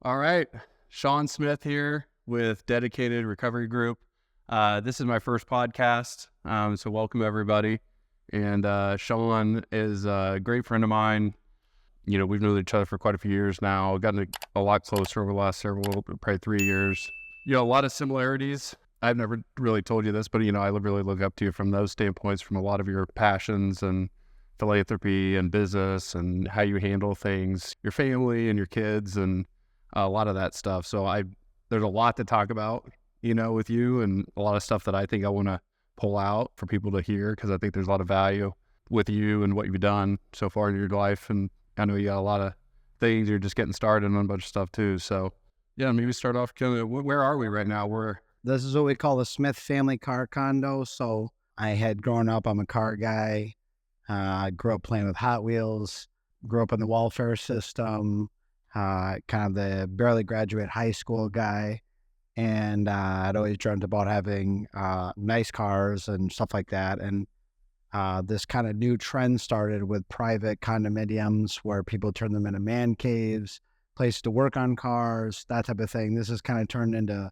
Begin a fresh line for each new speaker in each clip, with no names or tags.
All right. Shawn Smith here with Dedicated Recovery Group. This is my first podcast, so welcome everybody. And Shawn is a great friend of mine. You know, we've known each other for quite a few years now, gotten a lot closer over the last probably 3 years. You know, a lot of similarities. I've never really told you this, but, you know, I really look up to you from those standpoints, from a lot of your passions and philanthropy and business and how you handle things, your family and your kids and a lot of that stuff. So there's a lot to talk about, you know, with you, and a lot of stuff that I think I want to pull out for people to hear, because I think there's a lot of value with you and what you've done so far in your life. And I know you got a lot of things. You're just getting started on a bunch of stuff too. So yeah, maybe start off kind of, where are we right now?
This is what we call the Smith family car condo. So I had grown up, I'm a car guy. I grew up playing with Hot Wheels, grew up in the welfare system, kind of the barely graduate high school guy. And I'd always dreamt about having nice cars and stuff like that. And this kind of new trend started with private condominiums where people turn them into man caves, places to work on cars, that type of thing. This has kind of turned into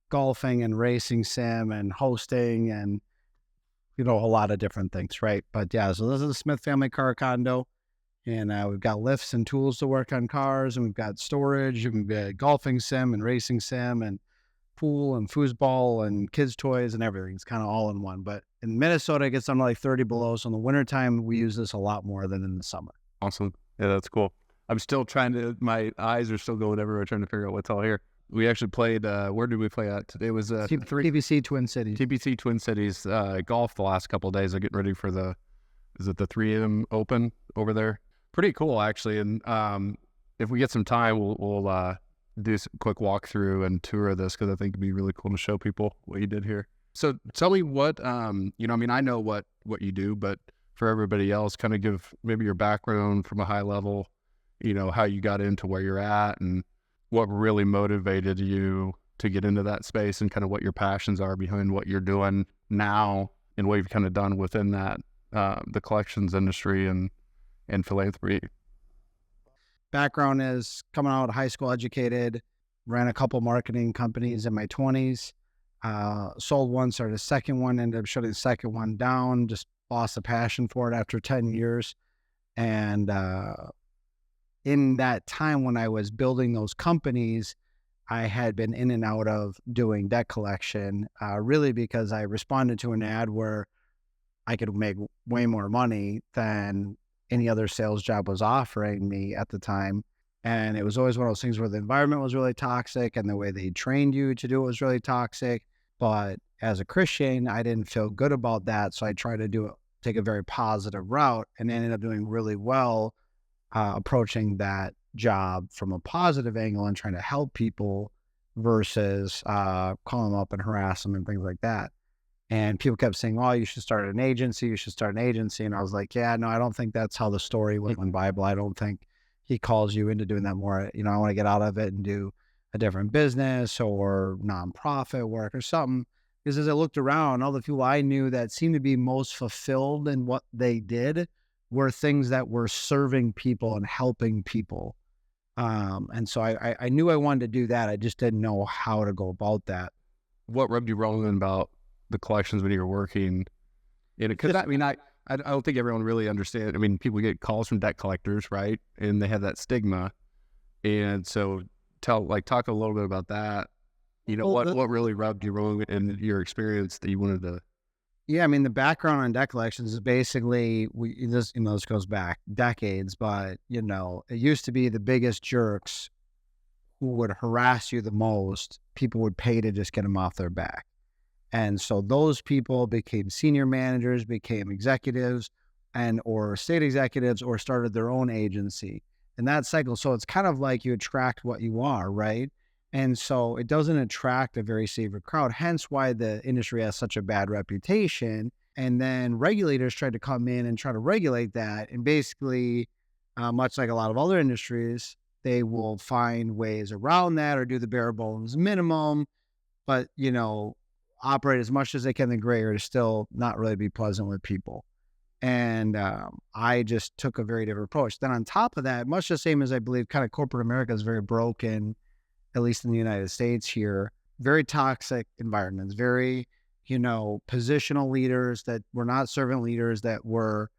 golfing and racing sim and hosting and, you know, a lot of different things, right? But yeah, so this is the Smith family car condo. And we've got lifts and tools to work on cars, and we've got storage, and we've got golfing sim and racing sim and pool and foosball and kids' toys and everything. It's kind of all in one. But in Minnesota, it gets down to like 30 below. So in the wintertime, we use this a lot more than in the summer.
Awesome. Yeah, that's cool. I'm still my eyes are still going everywhere trying to figure out what's all here. We actually played, where did we play at today? It was
TBC Twin Cities.
TBC Twin Cities golf the last couple of days. I'm getting ready for the 3M Open over there. Pretty cool, actually. And if we get some time, we'll do a quick walkthrough and tour of this, because I think it'd be really cool to show people what you did here. So tell me what, you know, I mean, I know what you do, but for everybody else, kind of give maybe your background from a high level, you know, how you got into where you're at and what really motivated you to get into that space, and kind of what your passions are behind what you're doing now and what you've kind of done within that, the collections industry and philanthropy.
Background is coming out high school educated, ran a couple marketing companies in my 20s, sold one, started a second one, ended up shutting the second one down, just lost the passion for it after 10 years. And in that time when I was building those companies, I had been in and out of doing debt collection, really because I responded to an ad where I could make way more money than any other sales job was offering me at the time. And it was always one of those things where the environment was really toxic and the way they trained you to do it was really toxic. But as a Christian, I didn't feel good about that. So I tried to take a very positive route, and ended up doing really well, approaching that job from a positive angle and trying to help people versus call them up and harass them and things like that. And people kept saying, "Oh, you should start an agency. You should start an agency." And I was like, "Yeah, no, I don't think that's how the story went in the Bible. I don't think he calls you into doing that more. You know, I want to get out of it and do a different business or nonprofit work or something." Because as I looked around, all the people I knew that seemed to be most fulfilled in what they did were things that were serving people and helping people. And so I knew I wanted to do that. I just didn't know how to go about that.
What rubbed you wrong about the collections when you were working in it? Because I mean, I don't think everyone really understands. I mean, people get calls from debt collectors, right? And they have that stigma. And so talk a little bit about that. You know, what really rubbed you wrong in your experience that you wanted to?
Yeah, I mean, the background on debt collections is basically, this goes back decades, but, you know, it used to be the biggest jerks who would harass you the most, people would pay to just get them off their back. And so those people became senior managers, became executives or state executives, or started their own agency. And that cycle, so it's kind of like you attract what you are, right? And so it doesn't attract a very safer crowd, hence why the industry has such a bad reputation. And then regulators tried to come in and try to regulate that. And basically, much like a lot of other industries, they will find ways around that or do the bare bones minimum, but, you know, operate as much as they can in the gray area to still not really be pleasant with people. And I just took a very different approach. Then on top of that, much the same as I believe kind of corporate America is very broken at least in the United States here, very toxic environments, very, positional leaders that were not servant leaders, that were,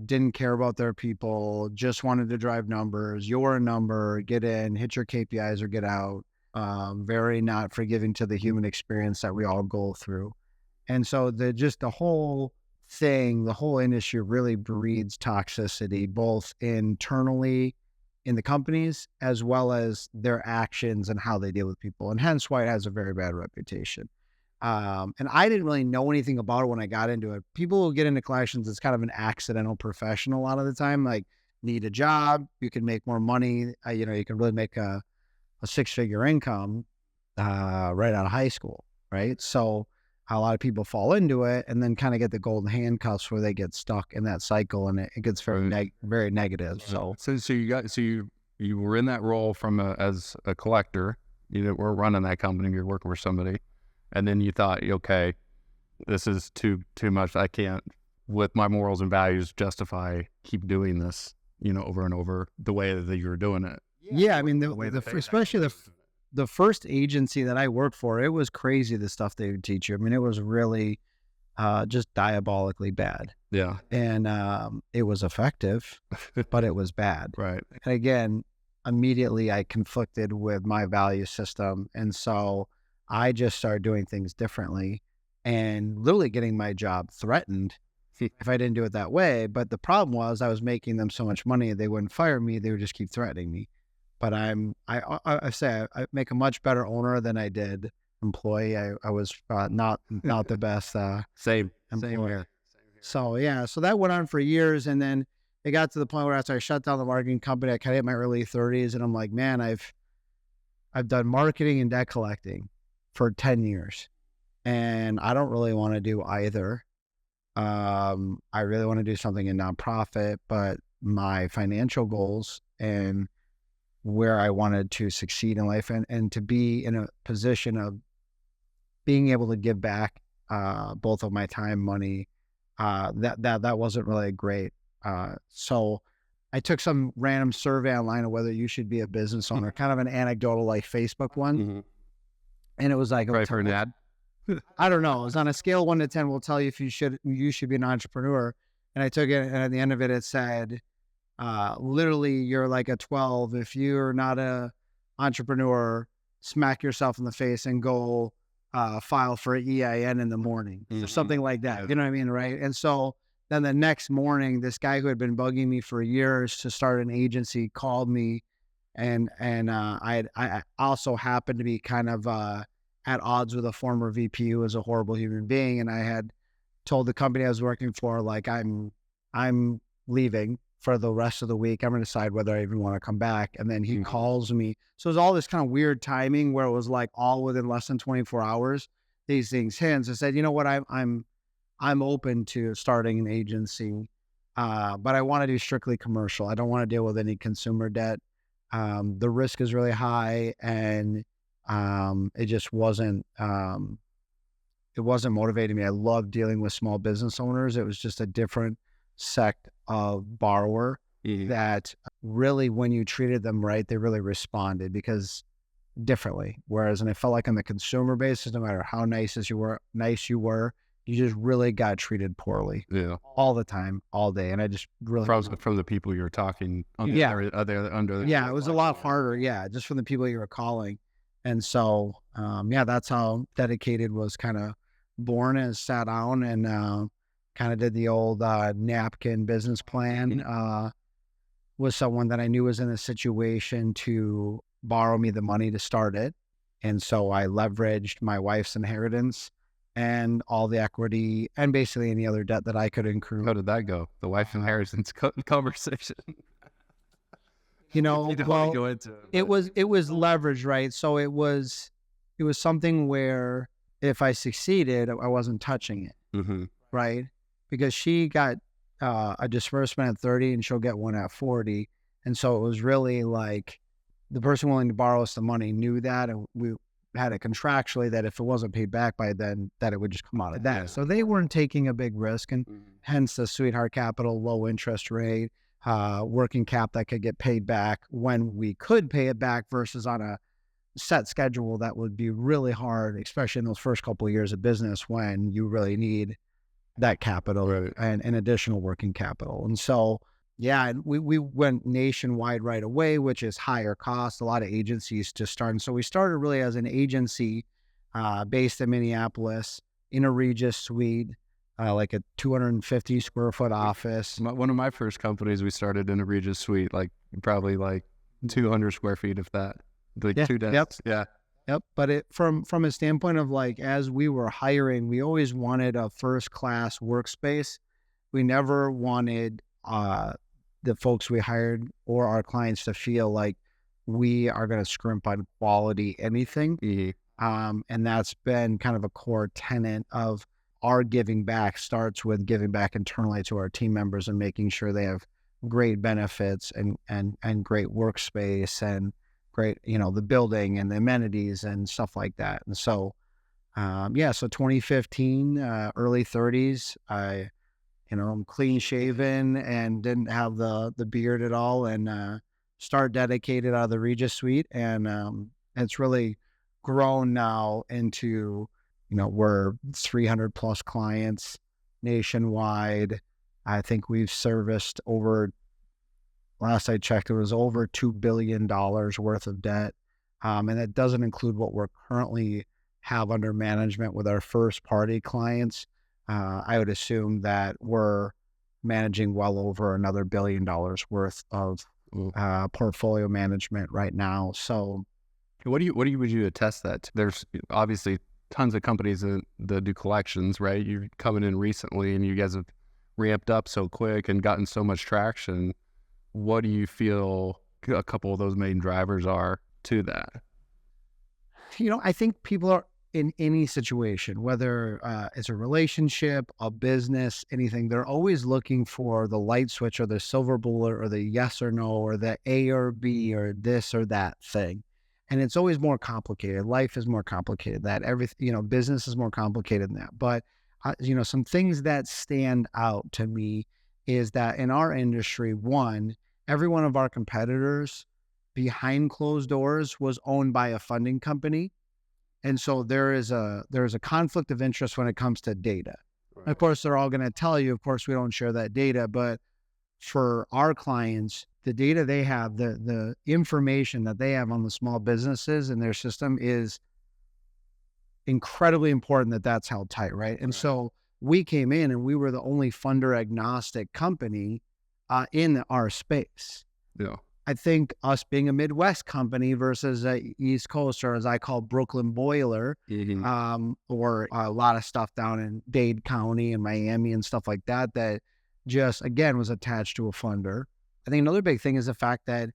didn't care about their people, just wanted to drive numbers. You're a number, get in, hit your KPIs or get out. Very not forgiving to the human experience that we all go through. And so the whole thing, the whole industry really breeds toxicity, both internally in the companies, as well as their actions and how they deal with people. And hence why it has a very bad reputation. And I didn't really know anything about it when I got into it. People who get into collections, it's kind of an accidental profession a lot of the time, like need a job, you can make more money. You can really make a 6-figure income, right out of high school. Right. So a lot of people fall into it and then kind of get the golden handcuffs where they get stuck in that cycle, and it gets very, very negative. So
you were in that role as a collector. You were running that company. You're working for somebody, and then you thought, okay, this is too much. I can't, with my morals and values, justify keep doing this, over and over the way that you were doing it.
Yeah, I mean, especially the first agency that I worked for, it was crazy the stuff they would teach you. I mean, it was really just diabolically bad.
Yeah.
And it was effective, but it was bad.
Right.
And again, immediately I conflicted with my value system. And so I just started doing things differently and literally getting my job threatened if I didn't do it that way. But the problem was I was making them so much money, they wouldn't fire me. They would just keep threatening me. But I make a much better owner than I did employee. I was not the best
Same
employer.
here.
So that went on for years, and then it got to the point where after I shut down the marketing company, I kind of hit my early 30s, and I'm like, man, I've done marketing and debt collecting for 10 years, and I don't really want to do either. I really want to do something in nonprofit, but my financial goals and where I wanted to succeed in life and to be in a position of being able to give back both of my time, money, that wasn't really great. So I took some random survey online of whether you should be a business owner, kind of an anecdotal like Facebook one.
Mm-hmm.
And it was like,
right for an ad.
I don't know. It was on a scale of 1 to 10. We'll tell you if you should be an entrepreneur. And I took it, and at the end of it, it said, literally, you're like a 12. If you're not a entrepreneur, smack yourself in the face and go file for an EIN in the morning, or something like that. You know what I mean, right? And so then the next morning, this guy who had been bugging me for years to start an agency called me, and I also happened to be kind of at odds with a former VP who was a horrible human being, and I had told the company I was working for, like, I'm leaving for the rest of the week. I'm going to decide whether I even want to come back. And then he calls me. So it was all this kind of weird timing where it was like all within less than 24 hours, these things hit. So I said, you know what, I'm open to starting an agency, but I want to do strictly commercial. I don't want to deal with any consumer debt. The risk is really high, and it just wasn't, it wasn't motivating me. I love dealing with small business owners. It was just a different sect of borrower that really, when you treated them right, they really responded because differently. Whereas, and I felt like on the consumer basis, no matter how nice you were, you just really got treated poorly.
Yeah.
All the time, all day. And I just really
from the people you're talking under.
Yeah, it was a lot harder. Yeah, just from the people you were calling. And so, that's how Dedicated was kind of born, and sat down and kind of did the old napkin business plan with someone that I knew was in a situation to borrow me the money to start it. And so I leveraged my wife's inheritance and all the equity and basically any other debt that I could incur.
How did that go? The wife's inheritance conversation.
Well,
go into
it was leverage, right? So it was something where if I succeeded, I wasn't touching it, right? Because she got a disbursement at 30 and she'll get one at 40. And so it was really like the person willing to borrow us the money knew that, and we had it contractually that if it wasn't paid back by then, that it would just come out of that. So they weren't taking a big risk, and hence the sweetheart capital, low interest rate, working cap that could get paid back when we could pay it back versus on a set schedule that would be really hard, especially in those first couple of years of business when you really need that capital and additional working capital. And so, yeah, and we went nationwide right away, which is higher cost. A lot of agencies just started. And so we started really as an agency based in Minneapolis in a Regis suite, like a 250 square foot office.
One of my first companies, we started in a Regis suite, like probably like 200 square feet, if that. Like 2 desks.
Yep. But it from a standpoint of like, as we were hiring, we always wanted a first class workspace. We never wanted the folks we hired or our clients to feel like we are going to scrimp on quality anything.
Mm-hmm.
And that's been kind of a core tenet of our giving back. Starts with giving back internally to our team members and making sure they have great benefits and great workspace and great, the building and the amenities and stuff like that. And so, so 2015, early 30s, I'm clean shaven and didn't have the beard at all, and start dedicated out of the Regis suite. And it's really grown now into, we're 300 plus clients nationwide. I think we've serviced last I checked, it was over $2 billion worth of debt. And that doesn't include what we're currently have under management with our first party clients. I would assume that we're managing well over another $1 billion worth of portfolio management right now. So
would you attest that to? There's obviously tons of companies that do collections, right? You're coming in recently and you guys have ramped up so quick and gotten so much traction. What do you feel a couple of those main drivers are to that?
I think people are in any situation, whether it's a relationship, a business, anything, they're always looking for the light switch or the silver bullet or the yes or no or the A or B or this or that thing. And it's always more complicated. Life is more complicated than that. Business is more complicated than that. But, some things that stand out to me is that in our industry, every one of our competitors behind closed doors was owned by a funding company. And so there is a conflict of interest when it comes to data. Right. Of course, they're all going to tell you, of course, we don't share that data, but for our clients, the data they have, the information that they have on the small businesses in their system is incredibly important that's held tight, right? And so we came in and we were the only funder agnostic company in our space.
Yeah.
I think us being a Midwest company versus a East Coast, or as I call Brooklyn Boiler, or a lot of stuff down in Dade County and Miami and stuff like that, that just, again, was attached to a funder. I think another big thing is the fact that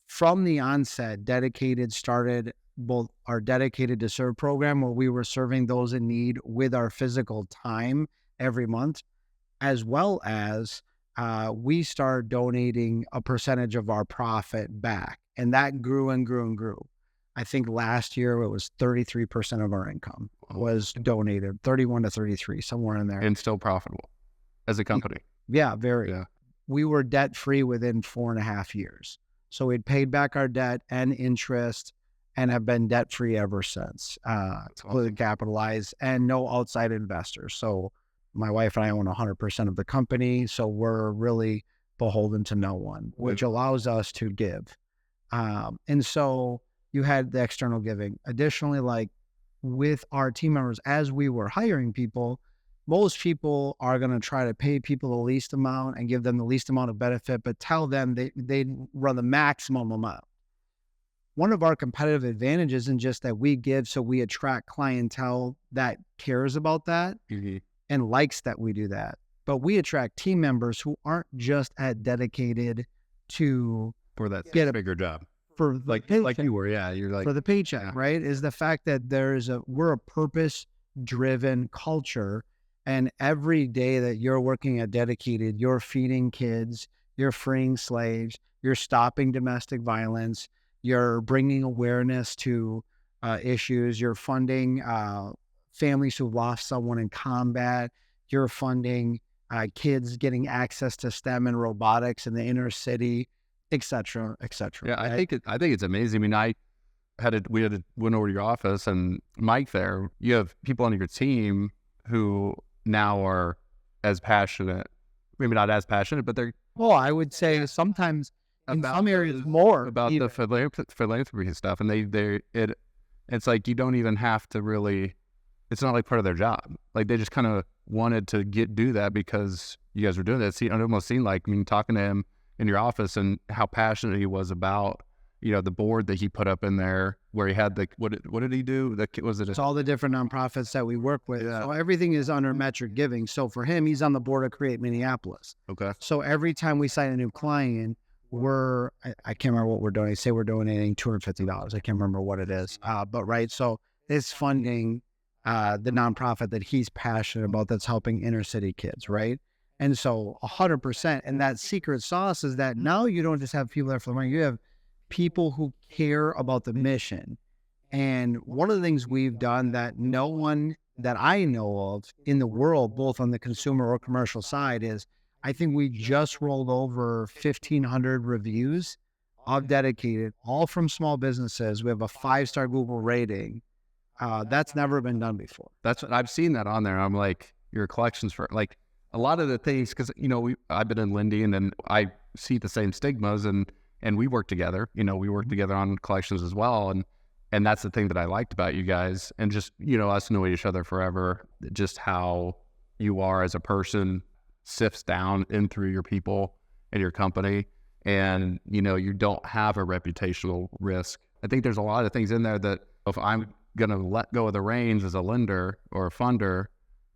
from the onset, Dedicated started both our Dedicated to Serve program, where we were serving those in need with our physical time every month, as well as we started donating a percentage of our profit back. And that grew and grew and grew. I think last year it was 33% of our income was donated, 31 to 33, somewhere in there.
And still profitable as a company.
Yeah, very. Yeah. We were debt free within 4.5 years. So we'd paid back our debt and interest and have been debt free ever since. Completely capitalized and no outside investors. So my wife and I own 100% of the company, so we're really beholden to no one, which allows us to give. And so you had the external giving. Additionally, like with our team members, as we were hiring people, most people are going to try to pay people the least amount and give them the least amount of benefit, but tell them they run the maximum amount. One of our competitive advantages isn't just that we give, so we attract clientele that cares about that. Mm-hmm. And likes that we do that. But we attract team members who aren't just Dedicated to
for that get a bigger job.
For
like you were, yeah. You're like
for the paycheck, right? Is the fact that we're a purpose-driven culture, and every day that you're working at Dedicated, you're feeding kids, you're freeing slaves, you're stopping domestic violence, you're bringing awareness to issues, you're funding families who've lost someone in combat, you're funding kids getting access to STEM and robotics in the inner city, et cetera, et cetera.
Yeah, right? I think it's amazing. I mean, went over to your office, and Mike there, you have people on your team who now are as passionate, maybe not as passionate, but they're
I would say sometimes in some areas more
about
even.
the philanthropy and stuff, and it's like you don't even have to really. It's not like part of their job. Like they just kind of wanted to do that because you guys were doing that. It almost seemed like, talking to him in your office and how passionate he was about, the board that he put up in there where he had what did he do?
It's all the different nonprofits that we work with.
Yeah.
So everything is under metric giving. So for him, he's on the board of Create Minneapolis.
Okay.
So every time we sign a new client, I can't remember what we're doing. Say we're donating $250. I can't remember what it is. But right. So it's funding the nonprofit that he's passionate about that's helping inner city kids, right? And so 100%. And that secret sauce is that now you don't just have people there for the money, you have people who care about the mission. And one of the things we've done that no one that I know of in the world, both on the consumer or commercial side, is I think we just rolled over 1,500 reviews of Dedicated, all from small businesses. We have a 5-star Google rating. That's never been done before.
That's what I've seen that on there. I'm like, your collections for like a lot of the things, because I've been in Lindy and I see the same stigmas and we work together. We work together on collections as well, and that's the thing that I liked about you guys, and just us knowing each other forever, just how you are as a person sifts down in through your people and your company, and you don't have a reputational risk. I think there's a lot of things in there that if I'm gonna let go of the reins as a lender or a funder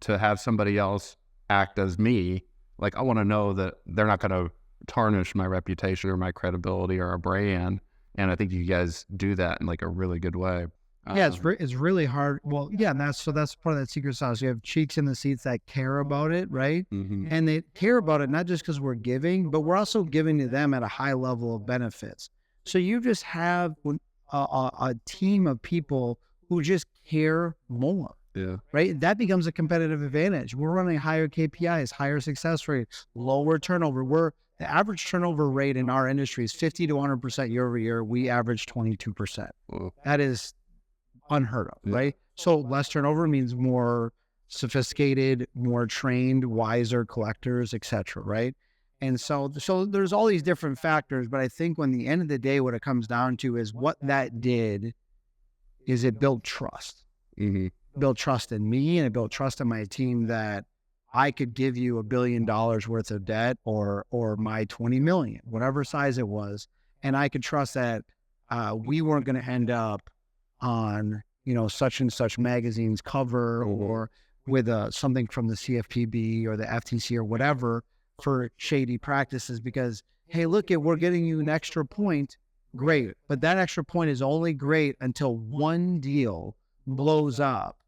to have somebody else act as me, like I want to know that they're not gonna tarnish my reputation or my credibility or our brand. And I think you guys do that in like a really good way.
Yeah, it's really hard. Well, yeah, and that's part of that secret sauce. You have cheeks in the seats that care about it, right?
Mm-hmm.
And they care about it not just because we're giving, but we're also giving to them at a high level of benefits. So you just have a team of people who just care more.
Yeah.
Right. That becomes a competitive advantage. We're running higher KPIs, higher success rate, lower turnover. The average turnover rate in our industry is 50 to 100% year over year. We average 22%.
Whoa.
That is unheard of, right? So less turnover means more sophisticated, more trained, wiser collectors, etc. Right? And so there's all these different factors, but I think when the end of the day, what it comes down to is what that did is it built trust.
Mm-hmm.
Built trust in me, and it built trust in my team that I could give you $1 billion worth of debt or my 20 million, whatever size it was. And I could trust that we weren't going to end up on, such and such magazine's cover or with something from the CFPB or the FTC or whatever for shady practices because, hey, look, we're getting you an extra point. Great. But that extra point is only great until one deal blows up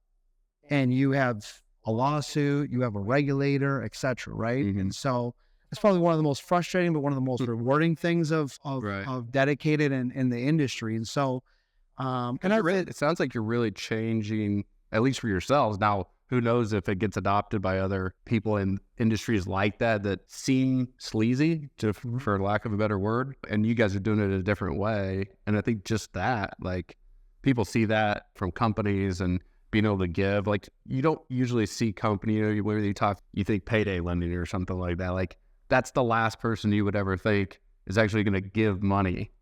and you have a lawsuit, you have a regulator, et cetera, right?
Mm-hmm.
And so it's probably one of the most frustrating, but one of the most rewarding things of Dedicated in the industry. And so,
it sounds like you're really changing, at least for yourselves. Now, who knows if it gets adopted by other people in industries like that seem sleazy, for lack of a better word. And you guys are doing it a different way. And I think just that, like, people see that from companies and being able to give. Like, you don't usually see company where you think payday lending or something like that. Like, that's the last person you would ever think is actually going to give money.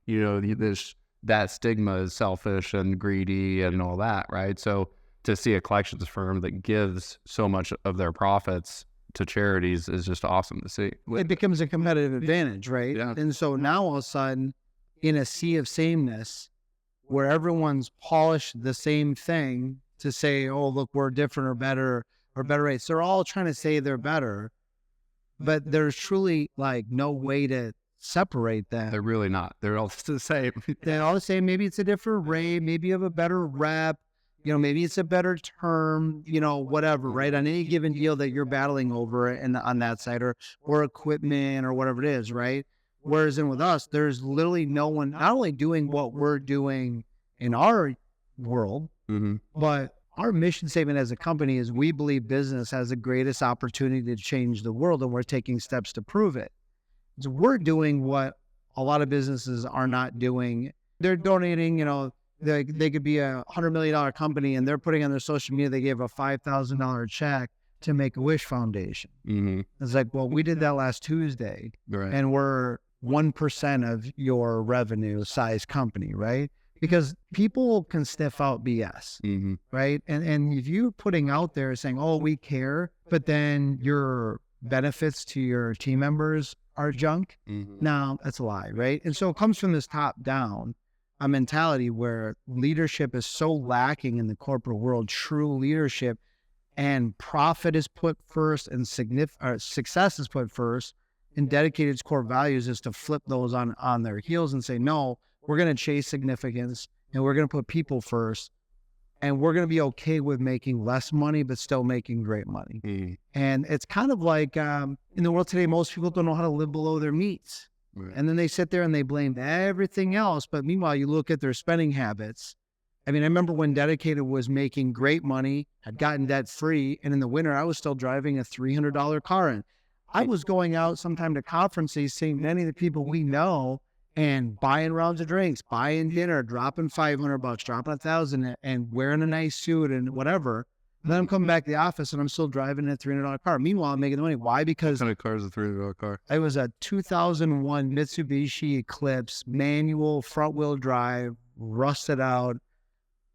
That stigma is selfish and greedy and all that, right? So to see a collections firm that gives so much of their profits to charities is just awesome to see.
It becomes a competitive advantage, right?
Yeah.
And so now all of a sudden, in a sea of sameness, where everyone's polished the same thing to say, oh, look, we're different or better rates. They're all trying to say they're better, but there's truly like no way to separate them.
They're really not. They're all the same.
They're all the same. Maybe it's a different rate. Maybe you have a better rep. Maybe it's a better term, whatever, right? On any given deal that you're battling over and on that side or equipment or whatever it is, right? Whereas with us, there's literally no one not only doing what we're doing in our world,
mm-hmm.
but our mission statement as a company is we believe business has the greatest opportunity to change the world, and we're taking steps to prove it. So we're doing what a lot of businesses are not doing. They're donating, they could be $100 million company and they're putting on their social media, they gave a $5,000 check to Make-A-Wish Foundation.
Mm-hmm.
It's like, well, we did that last Tuesday,
Right.
and we're 1% of your revenue size company, right? Because people can sniff out BS,
Mm-hmm.
right? And if you're putting out there saying, oh, we care, but then your benefits to your team members are junk,
Mm-hmm.
no, that's a lie, right? And so it comes from this top down a mentality where leadership is so lacking in the corporate world, true leadership, and profit is put first and success is put first, and Dedicated's core values is to flip those on their heels and say, no, we're going to chase significance and we're going to put people first, and we're going to be okay with making less money but still making great money.
Mm-hmm.
And it's kind of like in the world today, most people don't know how to live below their means.
Right.
And then they sit there and they blame everything else. But meanwhile, you look at their spending habits. I mean, I remember when Dedicated was making great money, had gotten debt free, and in the winter, I was still driving a $300 car. And I was going out sometime to conferences, seeing many of the people we know, and buying rounds of drinks, buying dinner, dropping $500, dropping $1,000, and wearing a nice suit and whatever. And then I'm coming back to the office and I'm still driving a $300 car. Meanwhile, I'm making the money. Why? Because
What kind of car is a $300 car?
it was a 2001 Mitsubishi Eclipse, manual, front-wheel drive, rusted out,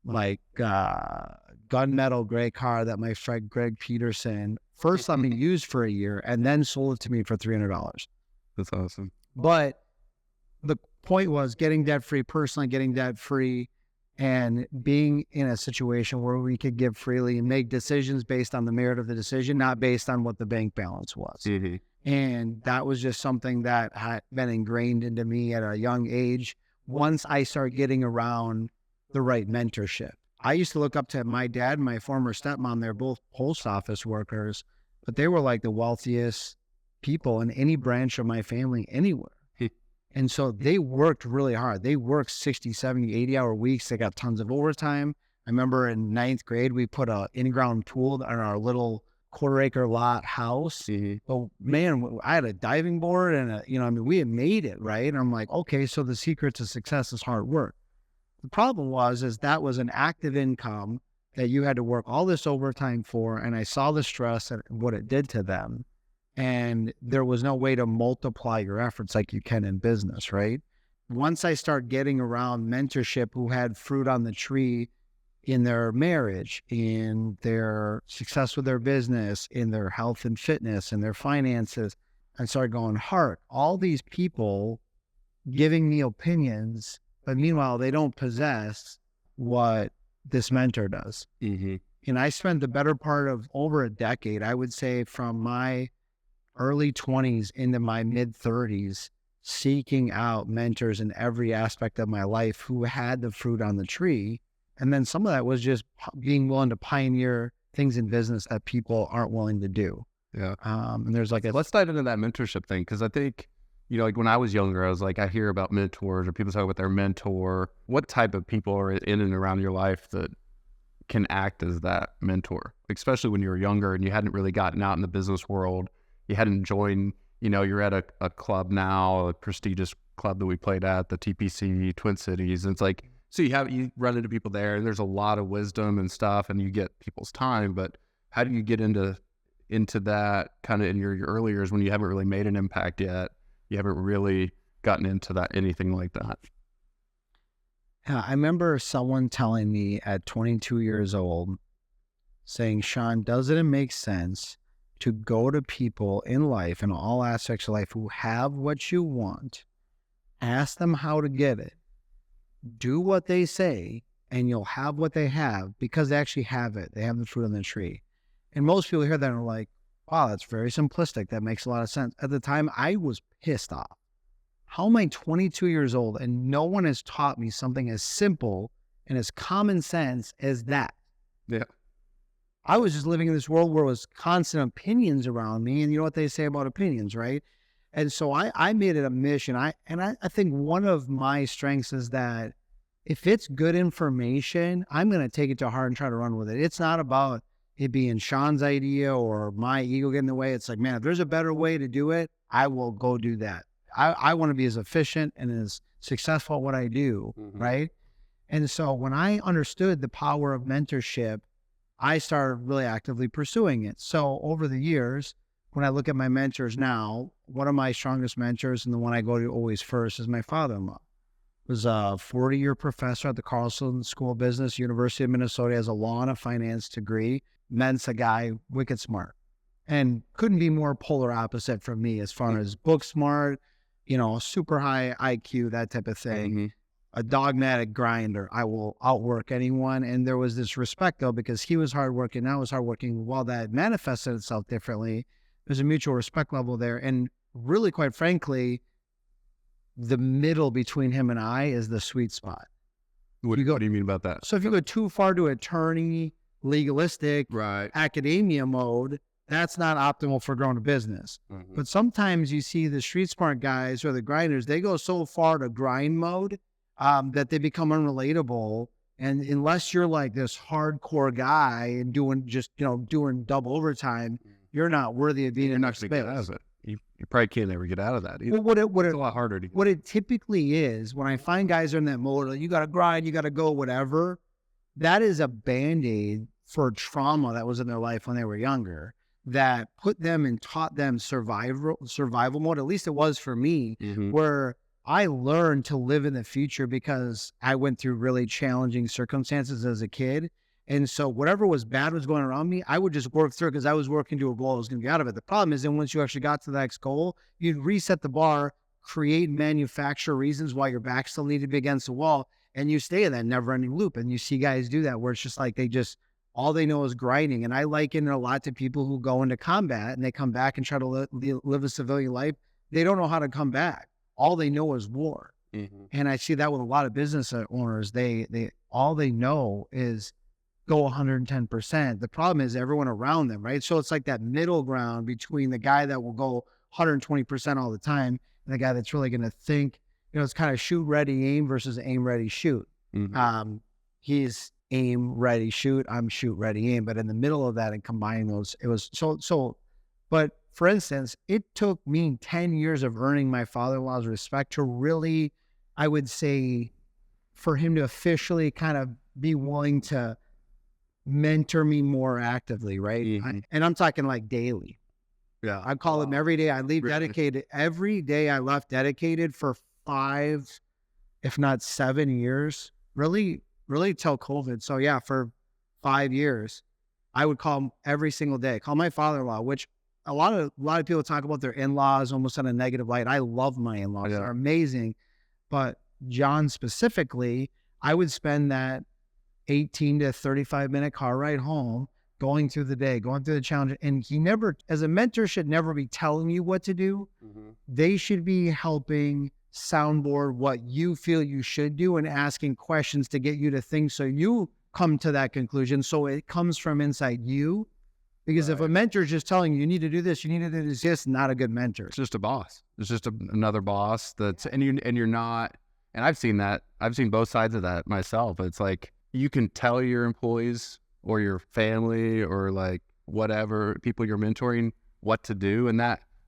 like gunmetal gray car that my friend Greg Peterson first let me use for a year and then sold it to me for $300.
That's awesome.
But the point was getting debt-free, personally getting debt-free, and being in a situation where we could give freely and make decisions based on the merit of the decision, not based on what the bank balance was.
Mm-hmm.
And that was just something that had been ingrained into me at a young age. Once I started getting around the right mentorship, I used to look up to my dad and my former stepmom. They're both post office workers, but they were like the wealthiest people in any branch of my family anywhere. And so they worked really hard. They worked 60, 70, 80-hour weeks. They got tons of overtime. I remember in ninth grade, we put a in-ground pool on our little quarter-acre lot house.
Mm-hmm.
But man, I had a diving board and we had made it, right? And I'm like, okay, so the secret to success is hard work. The problem was that was an active income that you had to work all this overtime for, and I saw the stress and what it did to them. And there was no way to multiply your efforts like you can in business, right? Once I start getting around mentorship who had fruit on the tree in their marriage, in their success with their business, in their health and fitness, in their finances, I started going, Hart, all these people giving me opinions, but meanwhile, they don't possess what this mentor does.
Mm-hmm.
And I spent the better part of over a decade, I would say from my early 20s into my mid 30s, seeking out mentors in every aspect of my life who had the fruit on the tree. And then some of that was just being willing to pioneer things in business that people aren't willing to do.
Yeah.
And there's like
Let's dive into that mentorship thing, because I think, like when I was younger, I was like, I hear about mentors or people talk about their mentor. What type of people are in and around your life that can act as that mentor, especially when you were younger and you hadn't really gotten out in the business world? You hadn't joined, you're at a club now, a prestigious club that we played at, the TPC Twin Cities. And it's like, so you run into people there and there's a lot of wisdom and stuff and you get people's time, but how do you get into that kind of in your early years when you haven't really made an impact yet? You haven't really gotten into that, anything like that.
Yeah, I remember someone telling me at 22 years old, saying, Shawn, doesn't it make sense to go to people in life, in all aspects of life, who have what you want, ask them how to get it, do what they say, and you'll have what they have because they actually have it. They have the fruit on the tree. And most people hear that and are like, wow, that's very simplistic. That makes a lot of sense. At the time, I was pissed off. How am I 22 years old and no one has taught me something as simple and as common sense as that?
Yeah.
I was just living in this world where it was constant opinions around me, and you know what they say about opinions, right? And so I made it a mission. I think one of my strengths is that if it's good information, I'm going to take it to heart and try to run with it. It's not about it being Shawn's idea or my ego getting in the way. It's like, man, if there's a better way to do it, I will go do that. I want to be as efficient and as successful at what I do,
mm-hmm.
right? And so when I understood the power of mentorship, I started really actively pursuing it. So over the years, when I look at my mentors now, one of my strongest mentors and the one I go to always first is my father-in-law. He was a 40-year professor at the Carlson School of Business, University of Minnesota, has a law and a finance degree. Mensa guy, wicked smart. And couldn't be more polar opposite from me as far as book smart, super high IQ, that type of thing.
Mm-hmm.
A dogmatic grinder. I will outwork anyone. And there was this respect, though, because he was hardworking, I was hardworking. While that manifested itself differently, there's a mutual respect level there. And really, quite frankly, the middle between him and I is the sweet spot.
What do you mean about that?
So if you go too far to attorney, legalistic,
Right.
academia mode, that's not optimal for growing a business.
Mm-hmm.
But sometimes you see the street smart guys or the grinders, they go so far to grind mode that they become unrelatable. And unless you're like this hardcore guy and doing double overtime, you're not worthy of being
You're
in
not
that
going to get out
space.
of it. You probably can't ever get out of that either.
Well,
It's a lot harder to get.
what it typically is, when I find guys are in that mode, like, you got to grind, you got to go, whatever, that is a Band-Aid for trauma that was in their life when they were younger, that put them and taught them survival mode. At least it was for me,
Mm-hmm.
where I learned to live in the future because I went through really challenging circumstances as a kid. And so whatever was bad was going around me, I would just work through it because I was working to a goal I was going to get out of it. The problem is then once you actually got to the next goal, you'd reset the bar, create manufacture reasons why your back still needed to be against the wall, and you stay in that never-ending loop. And you see guys do that where it's just like all they know is grinding. And I liken it a lot to people who go into combat and they come back and try to live a civilian life. They don't know how to come back. All they know is war.
Mm-hmm.
And I see that with a lot of business owners. They all they know is go 110%. The problem is everyone around them, right? So it's like that middle ground between the guy that will go 120% all the time and the guy that's really going to think, it's kind of shoot, ready, aim versus aim, ready, shoot.
Mm-hmm.
He's aim, ready, shoot. I'm shoot, ready, aim. But in the middle of that and combining those, it was so, but for instance, it took me 10 years of earning my father-in-law's respect to really, I would say, for him to officially kind of be willing to mentor me more actively, right?
Mm-hmm.
And I'm talking like daily.
Yeah.
I call him every day. I leave
Really?
dedicated. Every day I left dedicated for 5, if not 7 years, really till COVID. So yeah, for 5 years, I would call him every single day. Call my father-in-law, which a lot of people talk about their in-laws almost in a negative light. I love my in-laws.
Yeah.
They're amazing. But John specifically, I would spend that 18 to 35 minute car ride home, going through the day, going through the challenge. And he never, as a mentor, should never be telling you what to do.
Mm-hmm.
They should be helping soundboard what you feel you should do and asking questions to get you to think so you come to that conclusion. So it comes from inside you. Because if a mentor is just telling you need to do this, you need to do this, it's just not a good mentor.
It's just a boss. It's just another boss and you're not, and I've seen that. I've seen both sides of that myself. It's like, you can tell your employees or your family or like whatever people you're mentoring what to do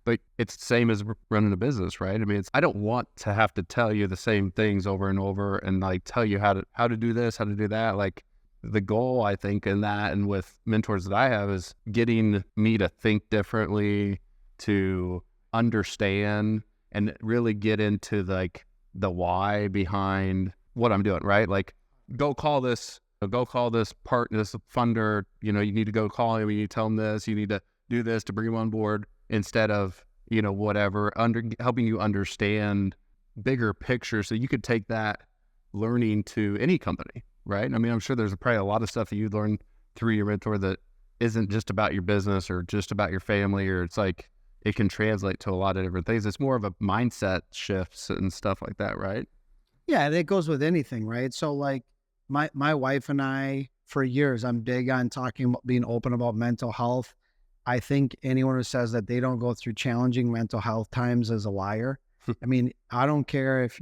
but it's the same as running a business, right? I mean, I don't want to have to tell you the same things over and over and like tell you how to do this, how to do that. Like the goal, I think, in that and with mentors that I have is getting me to think differently, to understand and really get into like the why behind what I'm doing, right? Like, go call this funder, you need to go call him, you need to tell him this, you need to do this to bring him on board instead of, whatever, helping you understand bigger picture so you could take that learning to any company, right? I mean, I'm sure there's probably a lot of stuff that you learn through your mentor that isn't just about your business or just about your family, or it's like, it can translate to a lot of different things. It's more of a mindset shifts and stuff like that, right?
Yeah, and it goes with anything, right? So like my wife and I, for years, I'm big on being open about mental health. I think anyone who says that they don't go through challenging mental health times is a liar. I mean, I don't care if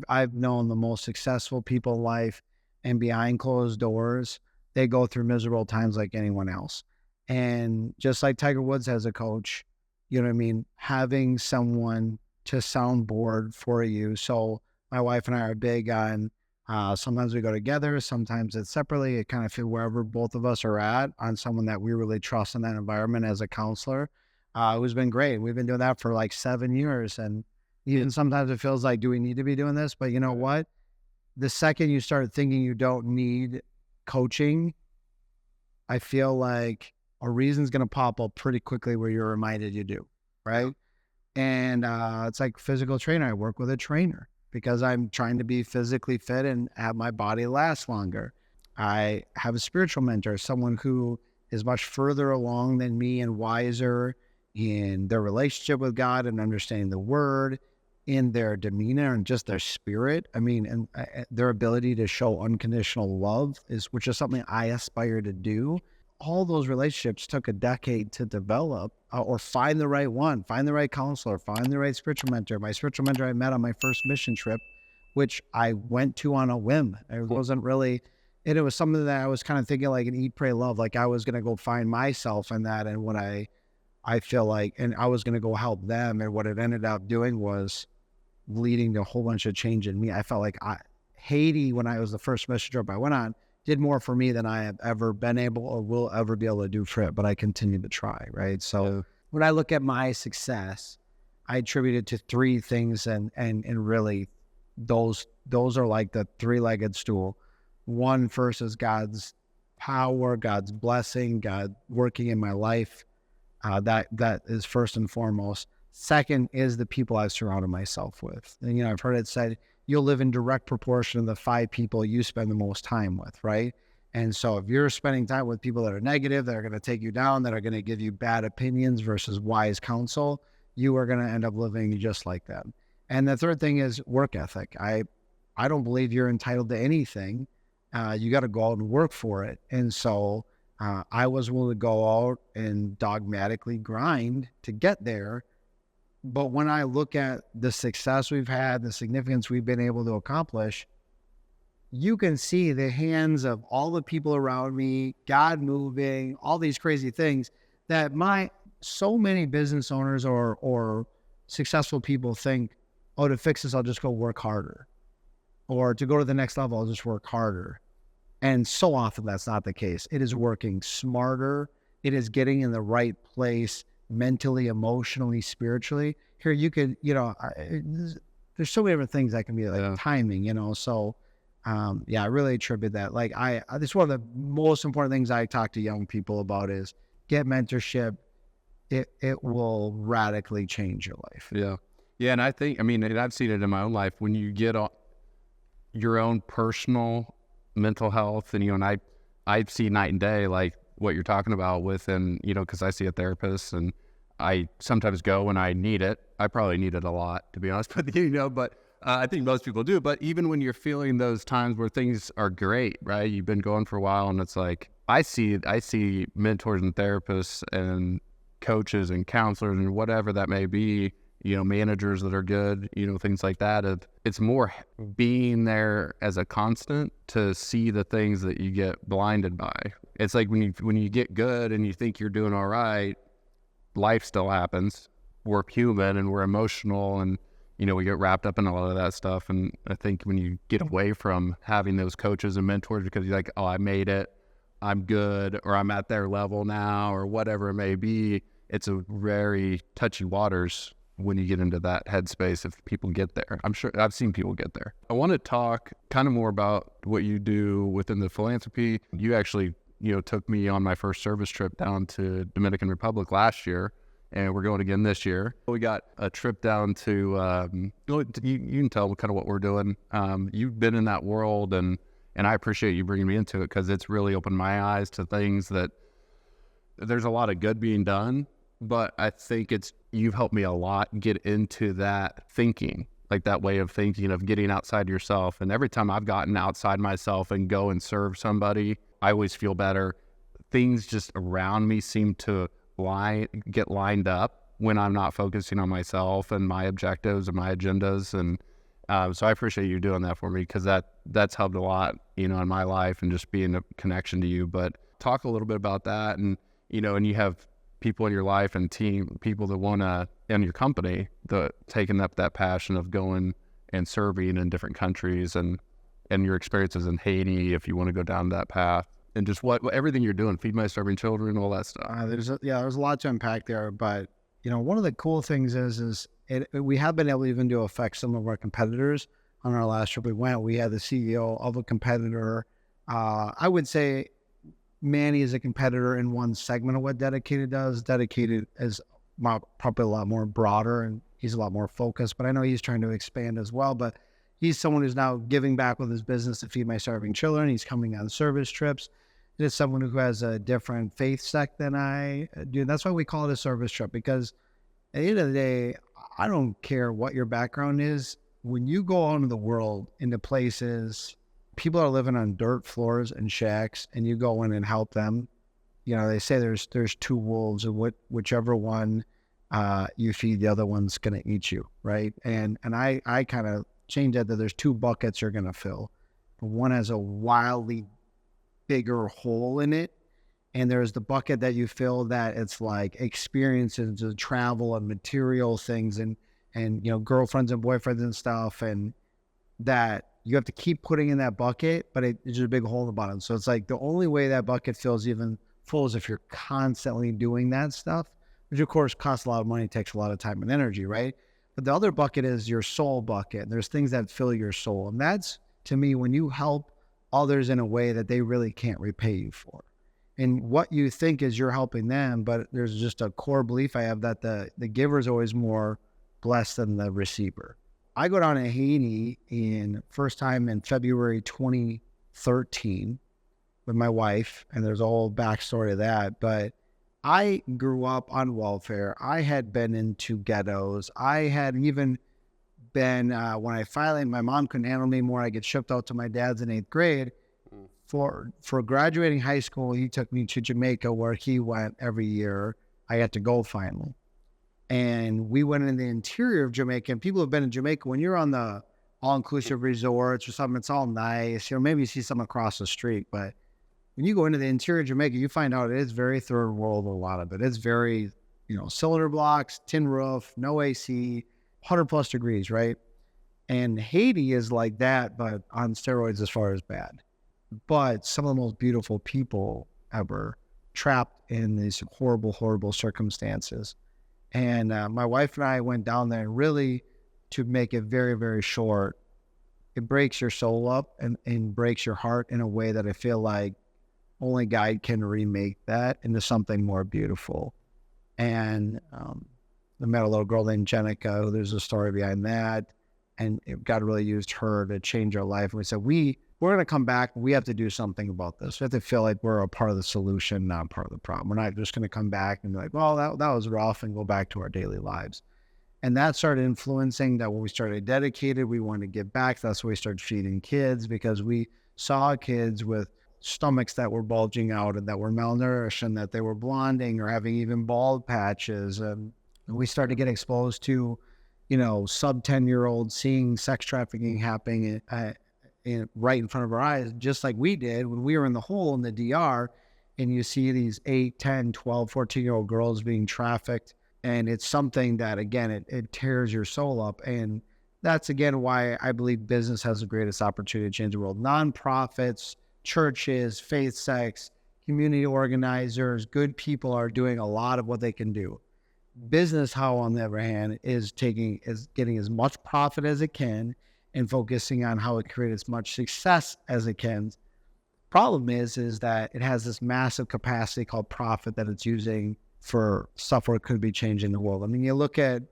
I've known the most successful people in life, and behind closed doors, they go through miserable times like anyone else. And just like Tiger Woods has a coach, you know what I mean? Having someone to soundboard for you. So my wife and I are big on Sometimes we go together, sometimes it's separately. It kind of fit wherever both of us are at on someone that we really trust in that environment as a counselor, who's been great. We've been doing that for like 7 years. And even sometimes it feels like, do we need to be doing this? But you know what? The second you start thinking you don't need coaching, I feel like a reason's going to pop up pretty quickly where you're reminded you do, right? And it's like physical trainer. I work with a trainer because I'm trying to be physically fit and have my body last longer. I have a spiritual mentor, someone who is much further along than me and wiser in their relationship with God and understanding the word, in their demeanor and just their spirit. I mean, and their ability to show unconditional love which is something I aspire to do. All those relationships took a decade to develop, or find the right one, find the right counselor, find the right spiritual mentor. My spiritual mentor I met on my first mission trip, which I went to on a whim. It wasn't really, and it was something that I was kind of thinking like an eat, pray, love. Like I was going to go find myself in that. And what I feel like, and I was going to go help them. And what it ended up doing was leading to a whole bunch of change in me. I felt like Haiti, when I was the first mission trip I went on, did more for me than I have ever been able or will ever be able to do for it, but I continue to try, right? So when I look at my success, I attribute it to three things, and really those are like the three-legged stool. One, first is God's power, God's blessing, God working in my life. That is first and foremost. Second is the people I've surrounded myself with. And, I've heard it said, you'll live in direct proportion to the 5 people you spend the most time with, right? And so if you're spending time with people that are negative, that are going to take you down, that are going to give you bad opinions versus wise counsel, you are going to end up living just like them. And the third thing is work ethic. I don't believe you're entitled to anything. You got to go out and work for it. And so I was willing to go out and dogmatically grind to get there. But when I look at the success we've had, the significance we've been able to accomplish, you can see the hands of all the people around me, God moving, all these crazy things that so many business owners or successful people think, oh, to fix this, I'll just go work harder. Or to go to the next level, I'll just work harder. And so often that's not the case. It is working smarter. It is getting in the right place mentally, emotionally, spiritually. Here you could, there's so many different things that can be like timing, so I really attribute that. Like this is one of the most important things I talk to young people about is get mentorship. It will radically change your life.
Yeah. And I think, and I've seen it in my own life when you get your own personal mental health and, I see night and day, like what you're talking about with, and, cause I see a therapist and I sometimes go when I need it. I probably need it a lot, to be honest with you, but I think most people do. But even when you're feeling those times where things are great, right? You've been going for a while and it's like, I see mentors and therapists and coaches and counselors and whatever that may be, managers that are good, things like that. It's more being there as a constant to see the things that you get blinded by. It's like when you get good and you think you're doing all right, life still happens. We're human and we're emotional and, we get wrapped up in a lot of that stuff. And I think when you get away from having those coaches and mentors because you're like, oh, I made it, I'm good, or I'm at their level now, or whatever it may be, it's a very touchy waters when you get into that headspace if people get there. I'm sure I've seen people get there. I want to talk kind of more about what you do within the philanthropy. You actually, took me on my first service trip down to Dominican Republic last year, and we're going again this year. We got a trip down to, you can tell kind of what we're doing. You've been in that world, and I appreciate you bringing me into it because it's really opened my eyes to things that there's a lot of good being done, but I think you've helped me a lot get into that thinking, like that way of thinking of getting outside yourself. And every time I've gotten outside myself and go and serve somebody, I always feel better. Things just around me seem to get lined up when I'm not focusing on myself and my objectives and my agendas. And so I appreciate you doing that for me because that's helped a lot, in my life and just being a connection to you. But talk a little bit about that. And, and you have people in your life and people that want to, in your company, taking up that passion of going and serving in different countries. And and your experiences in Haiti, if you want to go down that path, and just what everything you're doing, feed my starving children, all that stuff.
There's a lot to unpack there, but one of the cool things is we have been able even to affect some of our competitors. On our last trip we had the CEO of a competitor. I would say Manny is a competitor in one segment of what Dedicated does. Dedicated is probably a lot more broader, and he's a lot more focused, but I know he's trying to expand as well. But he's someone who's now giving back with his business to feed my starving children. He's coming on service trips. It is someone who has a different faith sect than I do. That's why we call it a service trip, because at the end of the day, I don't care what your background is. When you go out into the world, into places, people are living on dirt floors and shacks, and you go in and help them. They say there's two wolves, and whichever one you feed, the other one's going to eat you, right? And I kind of change that there's two buckets you're going to fill. One has a wildly bigger hole in it, and there's the bucket that you fill that it's like experiences of travel and material things and girlfriends and boyfriends and stuff, and that you have to keep putting in that bucket, but there's just a big hole in the bottom. So it's like the only way that bucket fills even full is if you're constantly doing that stuff, which of course costs a lot of money, takes a lot of time and energy, right? But the other bucket is your soul bucket. There's things that fill your soul, and that's, to me, when you help others in a way that they really can't repay you for. And what you think is you're helping them, but there's just a core belief I have that the giver is always more blessed than the receiver. I go down to Haiti first time in February 2013 with my wife, and there's a whole backstory to that, but I grew up on welfare. I had been into ghettos. I had even been, when my mom couldn't handle me more, I get shipped out to my dad's in 8th grade. For graduating high school, he took me to Jamaica, where he went every year. I had to go finally. And we went in the interior of Jamaica, and people have been in Jamaica. When you're on the all-inclusive resorts or something, it's all nice. Maybe you see something across the street, but when you go into the interior of Jamaica, you find out it is very third world, a lot of it. It's very, cylinder blocks, tin roof, no AC, 100+ degrees, right? And Haiti is like that, but on steroids as far as bad. But some of the most beautiful people ever, trapped in these horrible, horrible circumstances. And my wife and I went down there, and really, to make it very, very short, it breaks your soul up and breaks your heart in a way that I feel like only God can remake that into something more beautiful. And I met a little girl named Jenica. There's a story behind that. And God really used her to change our life. And we said, we're going to come back. We have to do something about this. We have to feel like we're a part of the solution, not part of the problem. We're not just going to come back and be like, well, that was rough, and go back to our daily lives. And that started influencing that when we started Dedicated, we wanted to give back. That's when we started feeding kids, because we saw kids with stomachs that were bulging out and that were malnourished and that they were blonding or having even bald patches. And we started to get exposed to, sub 10-year-olds seeing sex trafficking happening right in front of our eyes, just like we did when we were in the hole in the DR, and you see these 8, 10, 12, 14-year-old girls being trafficked. And it's something that, again, it tears your soul up. And that's, again, why I believe business has the greatest opportunity to change the world. Nonprofits, churches, faith sects, community organizers, good people are doing a lot of what they can do. Business, how on the other hand, is getting as much profit as it can and focusing on how it creates as much success as it can. Problem is that it has this massive capacity called profit that it's using for stuff where it could be changing the world. I mean, you look at,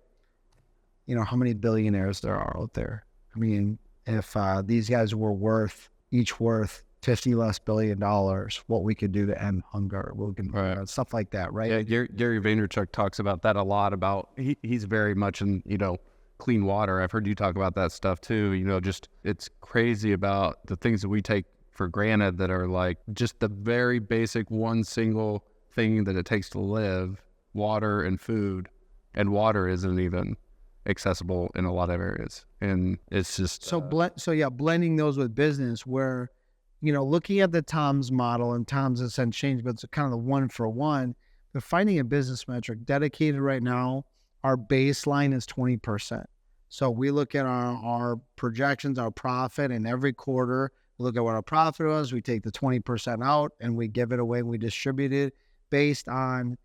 how many billionaires there are out there. I mean, if these guys were each worth $50 billion less, what we could do to end hunger, right. Stuff like that, right?
Yeah, Gary Vaynerchuk talks about that a lot. About he's very much in clean water. I've heard you talk about that stuff too. Just it's crazy about the things that we take for granted that are like just the very basic one single thing that it takes to live: water and food. And water isn't even accessible in a lot of areas, and it's just
blending those with business where. Looking at the Tom's model, and Tom's has since changed, but it's kind of the one for one, but finding a business metric. Dedicated right now, our baseline is 20%. So we look at our projections, our profit, and every quarter we look at what our profit was. We take the 20% out and we give it away. We distribute it based on.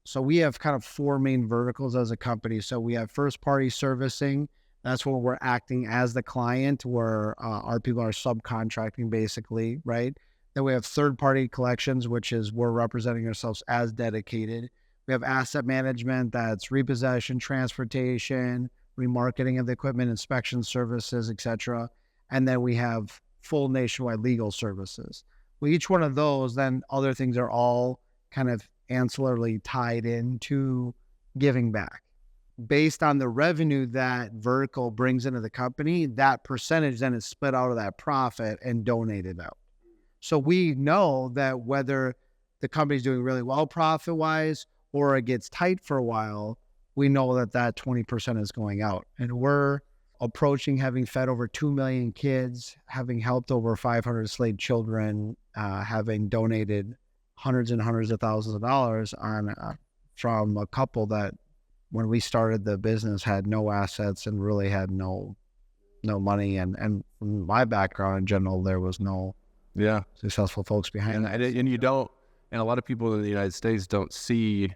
So we have kind of four main verticals as a company. So we have first party servicing. That's where we're acting as the client, where our people are subcontracting basically, right? Then we have third party collections, which is we're representing ourselves as dedicated. We have asset management, that's repossession, transportation, remarketing of the equipment, inspection services, etc. And then we have full nationwide legal services. Well, each one of those, then other things are all kind of ancillarily tied into giving back. Based on the revenue that vertical brings into the company, that percentage then is split out of that profit and donated out. So we know that whether the company's doing really well profit-wise or it gets tight for a while, we know that that 20% is going out. And we're approaching having fed over 2 million kids, having helped over 500 enslaved children, having donated hundreds and hundreds of thousands of dollars from a couple that, when we started the business, had no assets and really had no money. And from my background in general, there was no successful folks behind that.
And you don't, and a lot of people in the United States don't see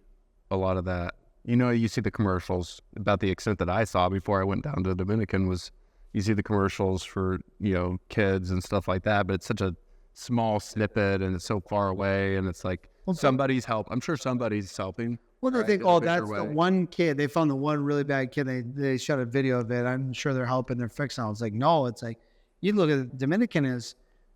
a lot of that. You know, you see the commercials. About the extent that I saw before I went down to the Dominican was, you see the commercials for, you know, kids and stuff like that, but it's such a small snippet and it's so far away, and it's like somebody's help. I'm sure somebody's helping.
Well, they think, oh, that's the one kid. They found the one really bad kid. They shot a video of it. I'm sure they're helping. They're fixing it. It's like, no, it's like, you look at Dominican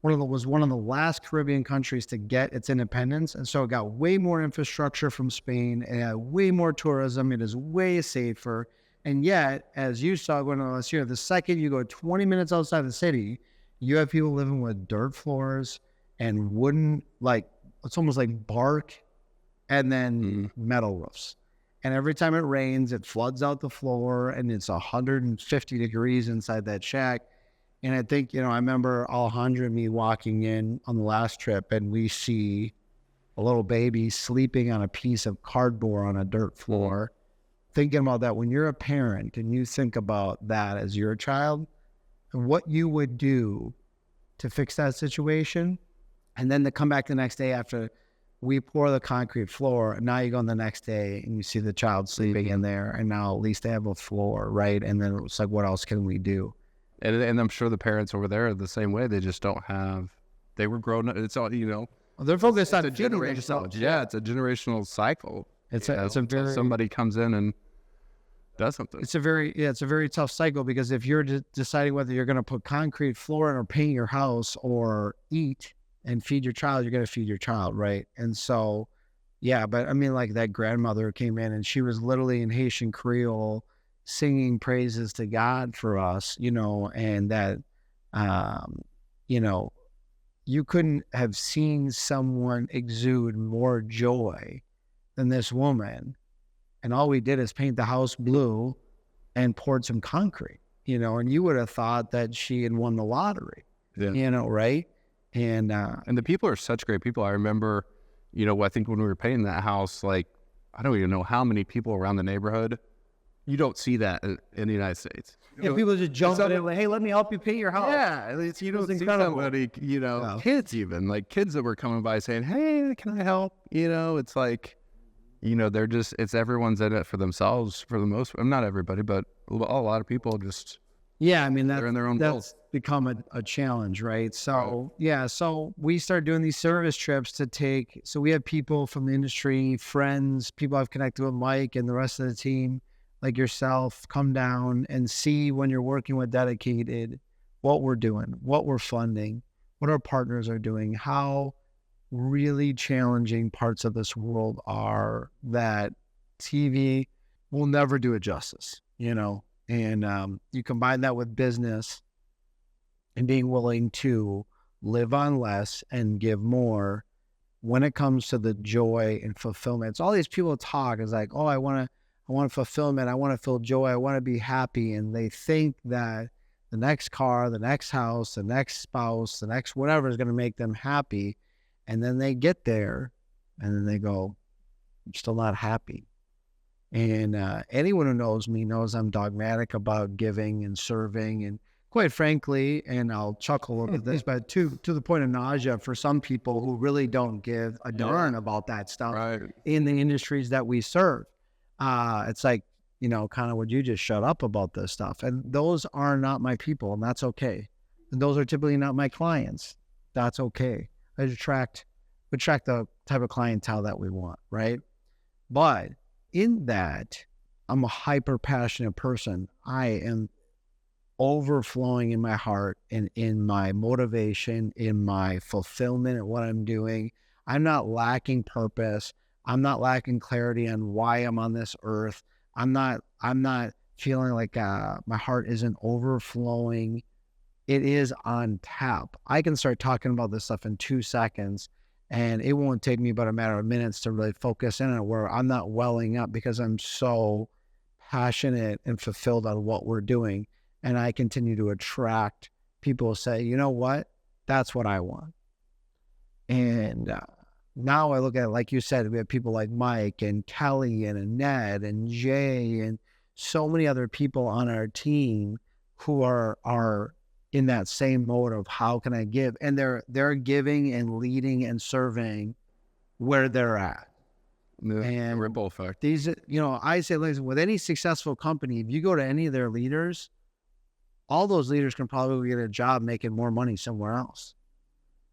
was one of the last Caribbean countries to get its independence. And so it got way more infrastructure from Spain. It had way more tourism. It is way safer. And yet, as you saw going on last year, the second you go 20 minutes outside the city, you have people living with dirt floors and wooden, like, it's almost like bark, and then metal roofs. And every time it rains, it floods out the floor, and it's 150 degrees inside that shack. And I think, you know, I remember Alejandra and me walking in on the last trip, and we see a little baby sleeping on a piece of cardboard on a dirt floor. Thinking about that, when you're a parent and you think about that as your child, and what you would do to fix that situation, and then to come back the next day after we pour the concrete floor, and now you go on the next day and you see the child sleeping in there, and now at least they have a floor, right? And then it's like, what else can we do?
And I'm sure the parents over there are the same way. They just don't have, they were grown up. It's all, you know.
Well, they're focused on
generational. Yeah, it's a generational cycle.
It's a very,
somebody comes in and does something.
It's a very tough cycle, because if you're deciding whether you're going to put concrete floor in or paint your house or eat and feed your child, you're going to feed your child, right? And so, yeah, but I mean, like, that grandmother came in and she was literally in Haitian Creole singing praises to God for us, you know, and that, you know, you couldn't have seen someone exude more joy than this woman. And all we did is paint the house blue and poured some concrete, you know, and you would have thought that she had won the lottery, you know, right? And
the people are such great people. I remember, you know, I think when we were painting that house, like, I don't even know how many people around the neighborhood. You don't see that in the United States.
Yeah, people just jump in like, hey, let me help you paint your house.
Yeah, you don't see somebody, you know, kids even, like kids that were coming by saying, hey, can I help? You know, it's like, you know, they're just, it's everyone's in it for themselves for the most, not everybody, but a lot of people just.
Yeah, I mean,
they're in their own
that's become a challenge, right? So, yeah, so we started doing these service trips to take, so we have people from the industry, friends, people I've connected with, Mike and the rest of the team, like yourself, come down and see, when you're working with Dedicated, what we're doing, what we're funding, what our partners are doing, how really challenging parts of this world are that TV will never do it justice, you know? And you combine that with business and being willing to live on less and give more when it comes to the joy and fulfillment. It's all these people talk is like, oh, I want fulfillment. I want to feel joy. I want to be happy. And they think that the next car, the next house, the next spouse, the next whatever is going to make them happy. And then they get there and then they go, I'm still not happy. And anyone who knows me knows I'm dogmatic about giving and serving. And quite frankly, and I'll chuckle at this, but to the point of nausea for some people who really don't give a darn about that stuff in the industries that we serve. It's like, kind of would you just shut up about this stuff? And those are not my people, and that's okay. And those are typically not my clients. That's okay. I attract the type of clientele that we want, right? But in that, I'm a hyper passionate person. I am overflowing in my heart and in my motivation, in my fulfillment at what I'm doing. I'm not lacking purpose. I'm not lacking clarity on why I'm on this earth. I'm not feeling like my heart isn't overflowing. It is on tap. I can start talking about this stuff in 2 seconds, and it won't take me but a matter of minutes to really focus in on it, where I'm not welling up because I'm so passionate and fulfilled on what we're doing. And I continue to attract people who say, you know what, that's what I want. And now I look at it, like you said, we have people like Mike and Kelly and Annette and Jay and so many other people on our team who are in that same mode of how can I give? And they're giving and leading and serving where they're at.
And ripple effect.
These, I say, listen, with any successful company, if you go to any of their leaders, all those leaders can probably get a job making more money somewhere else.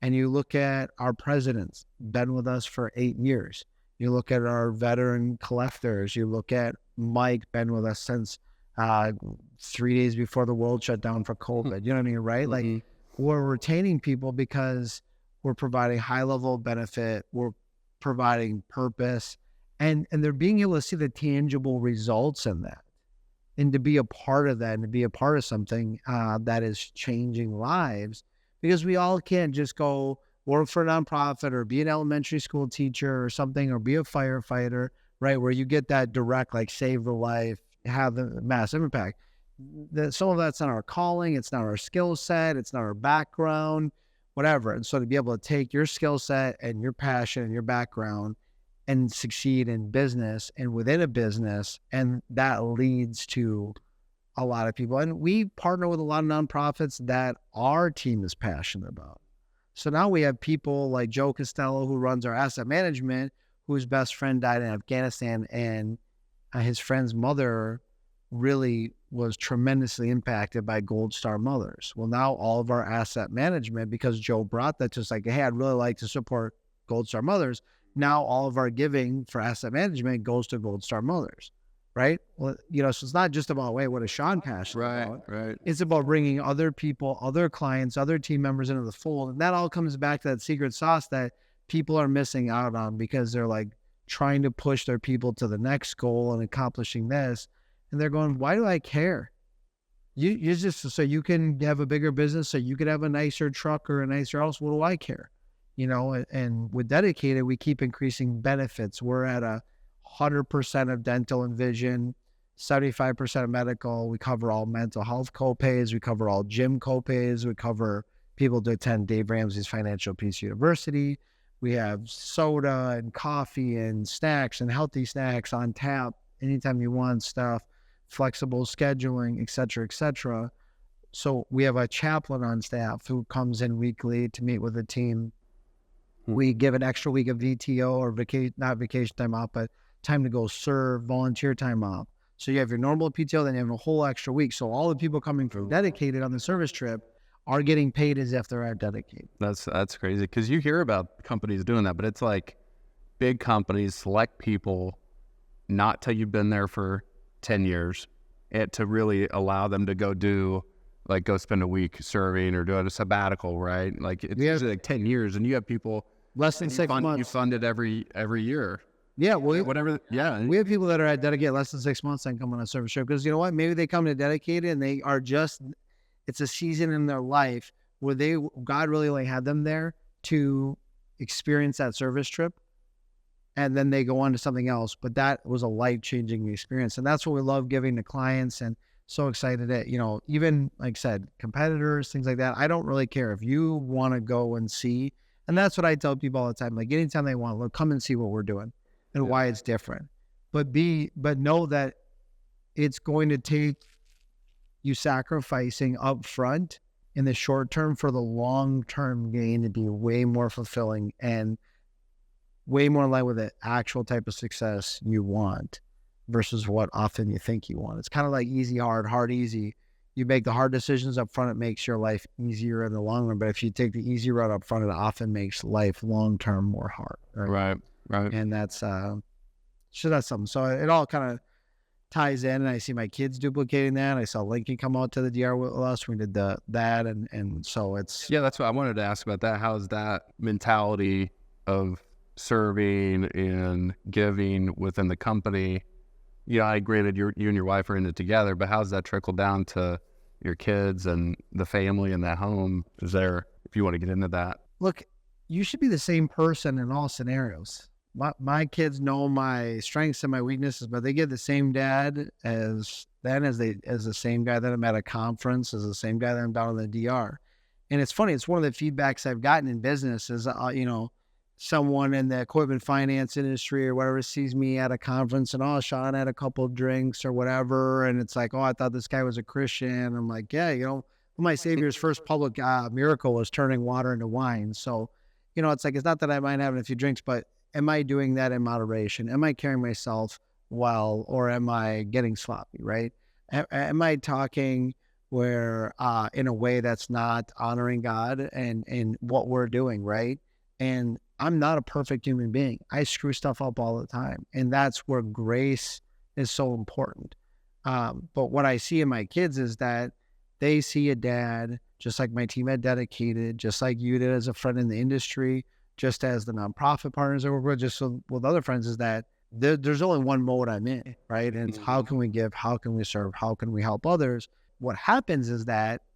And you look at our presidents, been with us for 8 years. You look at our veteran collectors. You look at Mike, been with us since 3 days before the world shut down for COVID. You know what I mean, right? Mm-hmm. Like, we're retaining people because we're providing high level of benefit. We're providing purpose, and they're being able to see the tangible results in that, and to be a part of that, and to be a part of something that is changing lives. Because we all can't just go work for a nonprofit or be an elementary school teacher or something, or be a firefighter, right? Where you get that direct, like, save the life, have the massive impact. Some of that's not our calling. It's not our skill set. It's not our background, whatever. And so to be able to take your skill set and your passion and your background and succeed in business and within a business, and that leads to a lot of people. And we partner with a lot of nonprofits that our team is passionate about. So now we have people like Joe Costello, who runs our asset management, whose best friend died in Afghanistan, and his friend's mother really was tremendously impacted by Gold Star Mothers. Well, now all of our asset management, because Joe brought that to us, like, hey, I'd really like to support Gold Star Mothers. Now all of our giving for asset management goes to Gold Star Mothers, right? Well, so it's not just about, wait, what is Shawn passionate about?
Right.
It's about bringing other people, other clients, other team members into the fold. And that all comes back to that secret sauce that people are missing out on because they're like trying to push their people to the next goal and accomplishing this. And they're going, why do I care? You just, so you can have a bigger business, so you could have a nicer truck or a nicer house. What do I care? And with Dedicated, we keep increasing benefits. We're at 100% of dental and vision, 75% of medical. We cover all mental health copays. We cover all gym copays. We cover people to attend Dave Ramsey's Financial Peace University. We have soda and coffee and snacks and healthy snacks on tap anytime you want stuff. Flexible scheduling, et cetera, et cetera. So we have a chaplain on staff who comes in weekly to meet with the team. We give an extra week of VTO, or not vacation time off, but time to go serve, volunteer time off. So you have your normal PTO, then you have a whole extra week. So all the people coming from Dedicated on the service trip are getting paid as if they're at Dedicated.
That's crazy, because you hear about companies doing that, but it's like big companies select people not till you've been there for 10 years, to really allow them to go spend a week serving or doing a sabbatical, right? Like, it's usually like 10 years, and you have people
less than 6 months.
You fund it every year.
Yeah,
whatever. Yeah,
we have people that are at Dedicated less than 6 months and come on a service trip, because you know what? Maybe they come to Dedicated and they are it's a season in their life where God really had them there to experience that service trip. And then they go on to something else. But that was a life-changing experience. And that's what we love giving to clients, and so excited that, even, like I said, competitors, things like that. I don't really care if you want to go and see. And that's what I tell people all the time. Like, anytime they want, look, come and see what we're doing and why it's different. but know that it's going to take you sacrificing up front in the short term for the long-term gain to be way more fulfilling and way more in line with the actual type of success you want versus what often you think you want. It's kind of like easy, hard, hard, easy. You make the hard decisions up front, it makes your life easier in the long run. But if you take the easy route up front, it often makes life long-term more hard.
Right.
And that's, so that's something. So it all kind of ties in, and I see my kids duplicating that. I saw Lincoln come out to the DR with us. We did that, and so it's...
Yeah, that's what I wanted to ask about that. How's that mentality of serving and giving within the company? Yeah, I granted you and your wife are in it together, but how's that trickle down to your kids and the family and that home? Is there, if you want to get into that?
Look, you should be the same person in all scenarios. My kids know my strengths and my weaknesses, but they get the same dad as the same guy that I'm at a conference, as the same guy that I'm down in the DR. And it's funny, it's one of the feedbacks I've gotten in business is, someone in the equipment finance industry or whatever sees me at a conference and, Shawn had a couple of drinks or whatever. And it's like, I thought this guy was a Christian. I'm like, yeah, my Savior's first public miracle was turning water into wine. So, it's like, it's not that I mind having a few drinks, but am I doing that in moderation? Am I carrying myself well, or am I getting sloppy, right? Am I talking where in a way that's not honoring God and what we're doing, right? And I'm not a perfect human being. I screw stuff up all the time. And that's where grace is so important. But what I see in my kids is that they see a dad, just like my team had dedicated, just like you did as a friend in the industry, just as the nonprofit partners that work with, just so with other friends, is that there's only one mode I'm in, right? And it's how can we give, how can we serve, how can we help others? What happens is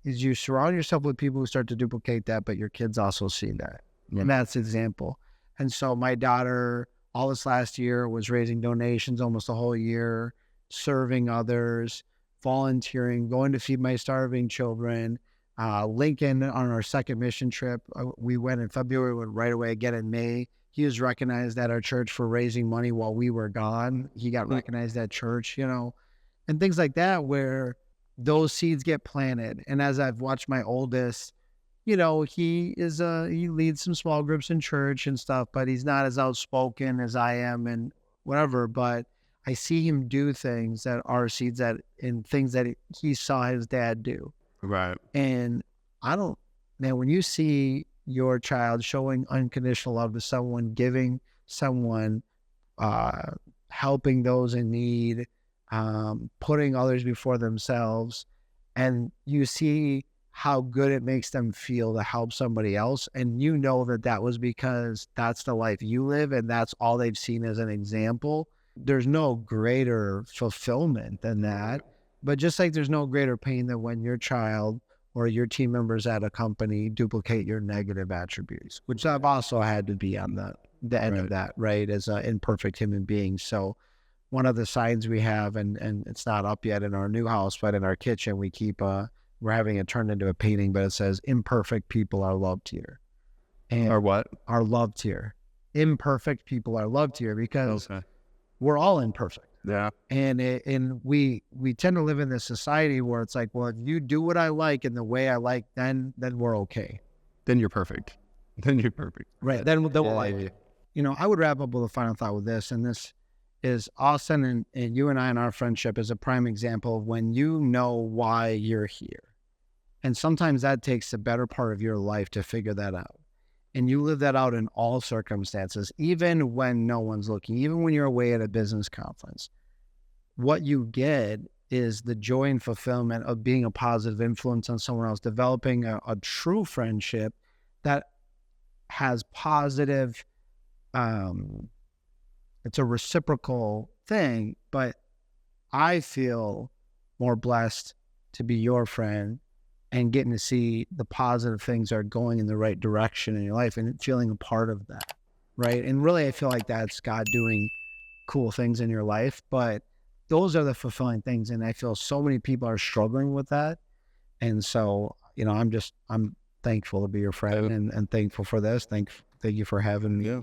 you surround yourself with people who start to duplicate that, but your kids also see that. And that's the example. And so my daughter, all this last year, was raising donations almost a whole year, serving others, volunteering, going to feed my starving children. Lincoln, on our second mission trip, we went in February, went right away again in May. He was recognized at our church for raising money while we were gone. He got recognized at church, and things like that, where those seeds get planted. And as I've watched my oldest, he leads some small groups in church and stuff, but he's not as outspoken as I am and whatever. But I see him do things that are seeds and things that he saw his dad do.
Right.
And when you see your child showing unconditional love to someone, giving someone, helping those in need, putting others before themselves, and you see how good it makes them feel to help somebody else. And that was because that's the life you live and that's all they've seen as an example. There's no greater fulfillment than that. But just like there's no greater pain than when your child or your team members at a company duplicate your negative attributes, which I've also had to be on the end of that, right? As an imperfect human being. So one of the signs we have, and it's not up yet in our new house, but in our kitchen, we keep we're having it turned into a painting, but it says imperfect people are loved here. And
or what?
Are loved here. Imperfect people are loved here because we're all imperfect.
Yeah.
And we tend to live in this society where it's like, well, if you do what I like and the way I like, then we're okay.
Then you're perfect.
Right. Then we'll like it. I would wrap up with a final thought with this, and this is Austin and you and I and our friendship is a prime example of when you know why you're here. And sometimes that takes the better part of your life to figure that out. And you live that out in all circumstances, even when no one's looking, even when you're away at a business conference. What you get is the joy and fulfillment of being a positive influence on someone else, developing a true friendship that has positive, it's a reciprocal thing, but I feel more blessed to be your friend and getting to see the positive things are going in the right direction in your life and feeling a part of that, right? And really, I feel like that's God doing cool things in your life, but those are the fulfilling things. And I feel so many people are struggling with that. And so, I'm thankful to be your friend and thankful for this. Thank you for having me.
Yeah.